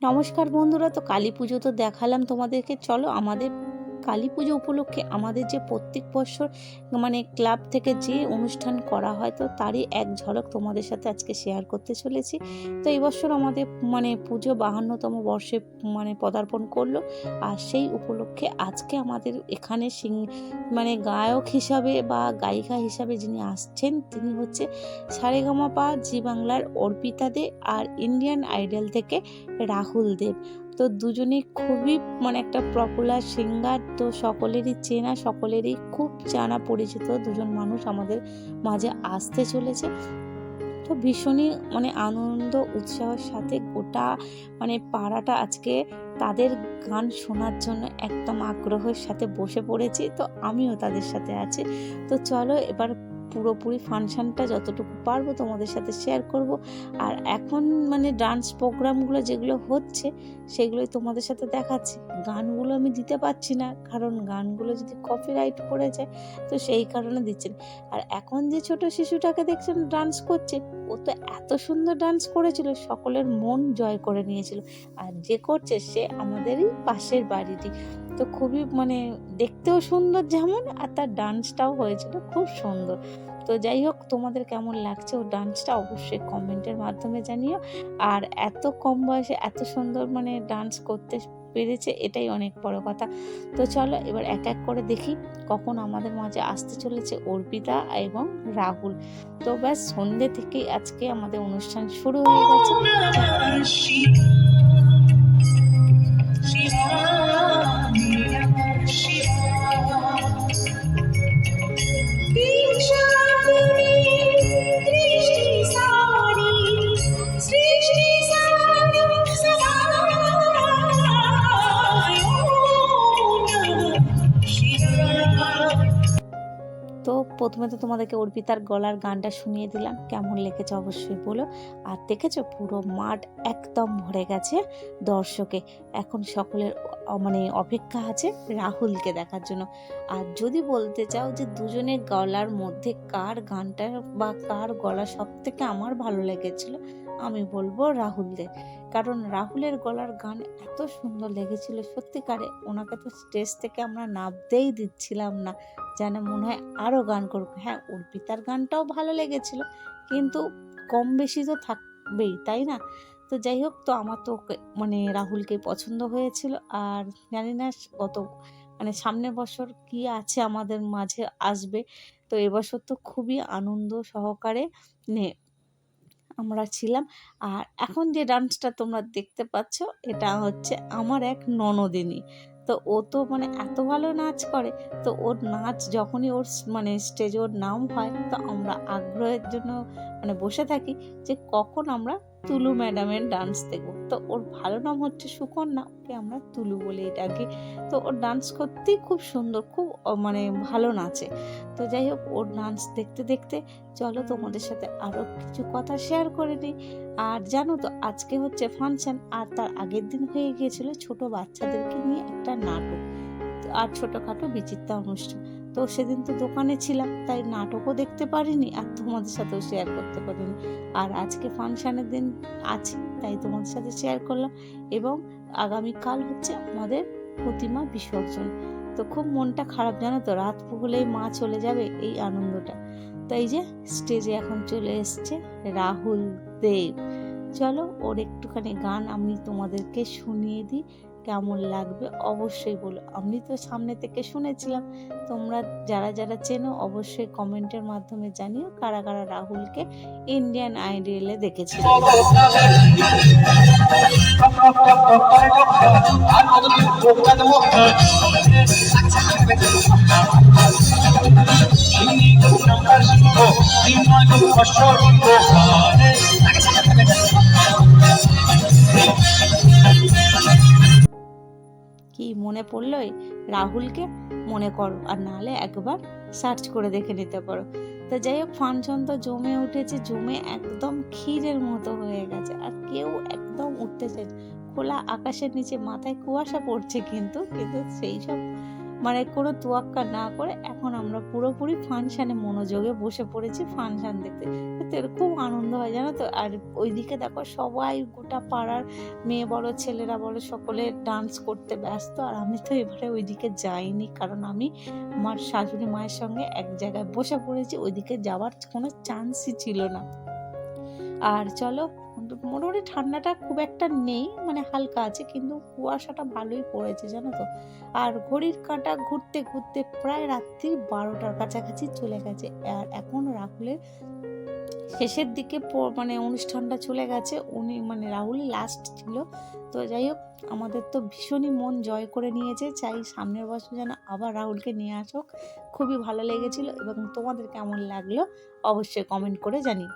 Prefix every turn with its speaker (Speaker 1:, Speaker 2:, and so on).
Speaker 1: নমস্কার বন্ধুরা, তো কালী পুজো তো দেখালাম তোমাদেরকে। চলো আমাদের কালী পুজো উপলক্ষে আমাদের যে প্রত্যেক বছর ক্লাব থেকে যে অনুষ্ঠান করা হয়, তো তারই এক ঝলক তোমাদের সাথে আজকে শেয়ার করতে চলেছি। তো এই বছর আমাদের পুজো 52তম বর্ষে পদার্পণ করলো। আর সেই উপলক্ষে আজকে আমাদের এখানে গায়ক হিসাবে বা গায়িকা হিসাবে যিনি আসছেন তিনি হচ্ছে সারেগামাপা জি বাংলার অর্পিতা দে আর ইন্ডিয়ান আইডল থেকে রাহুল দেব। তো দুজনেই খুবই একটা পপুলার সিঙ্গার। তো সকলেরই চেনা, সকলেরই খুব জানা পরিচিত দুজন মানুষ আমাদের মাঝে আসতে চলেছে। তো ভীষণই আনন্দ উৎসাহের সাথে গোটা পাড়াটা আজকে তাদের গান শোনার জন্য একদম আগ্রহের সাথে বসে পড়েছি। তো আমিও তাদের সাথে আছি। তো চলো এবার পুরোপুরি ফাংশনটা যতটুকু পারবো তোমাদের সাথে শেয়ার করব। আর এখন ডান্স প্রোগ্রামগুলো যেগুলো হচ্ছে সেগুলোই তোমাদের সাথে দেখাচ্ছি। গানগুলো আমি দিতে পারছি না, কারণ গানগুলো যদি কপিরাইট পড়ে যায়, তো সেই কারণে দিচ্ছি না। আর এখন যে ছোট শিশুটাকে দেখছেন ডান্স করছে, ও তো এত সুন্দর ডান্স করেছিল, সকলের মন জয় করে নিয়েছিল। আর যে করছে সে আমাদেরই পাশের বাড়িটি। তো খুবই দেখতেও সুন্দর যেমন, আর তার ডান্সটাও হয়েছিল খুব সুন্দর। তো যাই হোক, তোমাদের কেমন লাগছে ও ডান্সটা অবশ্যই কমেন্টের মাধ্যমে জানিও। আর এত কম বয়সে এত সুন্দর ডান্স করতে পেরেছে, এটাই অনেক বড় কথা। তো চলো এবার এক এক করে দেখি কখন আমাদের মাঝে আসতে চলেছে অর্পিতা এবং রাহুল। তো ব্যাস সন্ধ্যে থেকেই আজকে আমাদের অনুষ্ঠান শুরু হয়ে গেছে। তো প্রথমে তো তোমাদেরকে অর্পিতার গলার গানটা শুনিয়ে দিলাম, কেমন লেগেছে অবশ্যই বলো। আর দেখেছো পুরো মাঠ একদম ভরে গেছে দর্শকে। এখন সকলের অপেক্ষা আছে রাহুলকে দেখার জন্য। আর যদি বলতে চাও যে দুজনের গলার মধ্যে কার গানটা বা কার গলা সব থেকে আমার ভালো লেগেছিল, আমি বলবো রাহুলদের। কারণ রাহুলের গলার গান এত সুন্দর লেগেছিল, সত্যিকারে ওনাকে তো স্টেজ থেকে আমরা নামতেই দিচ্ছিলাম না, যেন মনে হয় আরও গান করুক। হ্যাঁ, অর্পিতার গানটাও ভালো লেগেছিল, কিন্তু কম বেশি তো থাকবেই, তাই না? তো যাই হোক, তো আমার তো রাহুলকে পছন্দ হয়েছিল। আর জানি না গত সামনের বছর কি আছে আমাদের মাঝে আসবে। তো এবছর তো খুবই আনন্দ সহকারে আমরা ছিলাম। আর এখন যে ডান্সটা তোমরা দেখতে পাচ্ছ, এটা হচ্ছে আমার এক ননদিনী। তো ও তো এত ভালো নাচ করে। তো ওর নাচ যখনই ওর স্টেজে ওর নাম হয়, তো আমরা আগ্রহের জন্য বসে থাকি যে কখন আমরা তুলু ম্যাডামের ডান্স দেখব। তো ওর ভালো নাম হচ্ছে সুকন্যা, ওকে আমরা তুলু বলেই ডাকি। তো ওর ডান্স করতেই খুব সুন্দর, খুব ভালো নাচে। তো যাই হোক, ওর ডান্স দেখতে দেখতে চলো তোমাদের সাথে আরও কিছু কথা শেয়ার করে নিই। আর জানো তো আজকে হচ্ছে ফাংশন, আর তার আগের দিন হয়ে গিয়েছিল ছোট বাচ্চাদেরকে নিয়ে একটা নাটক আর ছোটোখাটো বিচিত্রা অনুষ্ঠান। তো সেদিন তো দোকানে ছিলাম, তাই নাটকও দেখতে পারিনি আর তোমাদের সাথেও শেয়ার করতে পারিনি। আর আজকে ফাংশনের দিন আছে, তাই তোমাদের সাথে শেয়ার করলাম। এবং আগামীকাল হচ্ছে আমাদের প্রতিমা বিসর্জন। তো খুব মনটা খারাপ, জানো তো, রাত পুহলেই মা চলে যাবে, এই আনন্দটা। তাই যে স্টেজে এখন চলে এসছে রাহুল দেব। চলো ওর একটুখানি গান আমি তোমাদেরকে শুনিয়ে দিই, কেমন লাগবে অবশ্যই বলো। আমি তো সামনে থেকে শুনেছিলাম, তোমরা যারা যারা চেনো অবশ্যই কমেন্টের মাধ্যমে জানিও কারা কারা রাহুলকে ইন্ডিয়ান আইডলে দেখেছিল। কি মনে পড়লো রাহুলকে? মনে করো, আর নাহলে একবার সার্চ করে দেখে নিতে পারো। তো যাই হোক, ফাংশন তো জমে উঠেছে, জমে একদম ক্ষীরের মতো হয়ে গেছে। আর কেউ একদম উঠতে চাইছে, খোলা আকাশের নিচে মাথায় কুয়াশা পড়ছে, কিন্তু কিন্তু সেই সব মানে কোনো তোয়াক্কা না করে এখন আমরা পুরোপুরি ফাংশানে মনোযোগে বসে পড়েছি ফাংশান দেখতে। তো এরকম আনন্দ হয় জানো তো। আর ওইদিকে দেখো সবাই গোটা পাড়ার মেয়ে বলো ছেলেরা বলো সকলে ডান্স করতে ব্যস্ত। আর আমি তো এবারে ওইদিকে যাইনি, কারণ আমি আমার শাশুড়ি মায়ের সঙ্গে এক জায়গায় বসে পড়েছি, ওইদিকে যাওয়ার কোনো চান্সই ছিল না। আর চলো, মোটামুটি ঠান্ডাটা খুব একটা নেই, মানে হালকা আছে, কিন্তু কুয়াশাটা ভালোই পড়েছে জানো তো। আর ঘড়ির কাঁটা ঘুরতে ঘুরতে প্রায় রাত্রি 12টার কাছাকাছি চলে গেছে। আর এখন রাহুলের শেষের দিকে মানে অনুষ্ঠানটা চলে গেছে, উনি মানে রাহুল লাস্ট ছিল। তো যাই হোক, আমাদের তো ভীষণই মন জয় করে নিয়েছে, চাই সামনের বছর যেন আবার রাহুলকে নিয়ে আসুক। খুবই ভালো লেগেছিল, এবং তোমাদের কেমন লাগলো অবশ্যই কমেন্ট করে জানিও।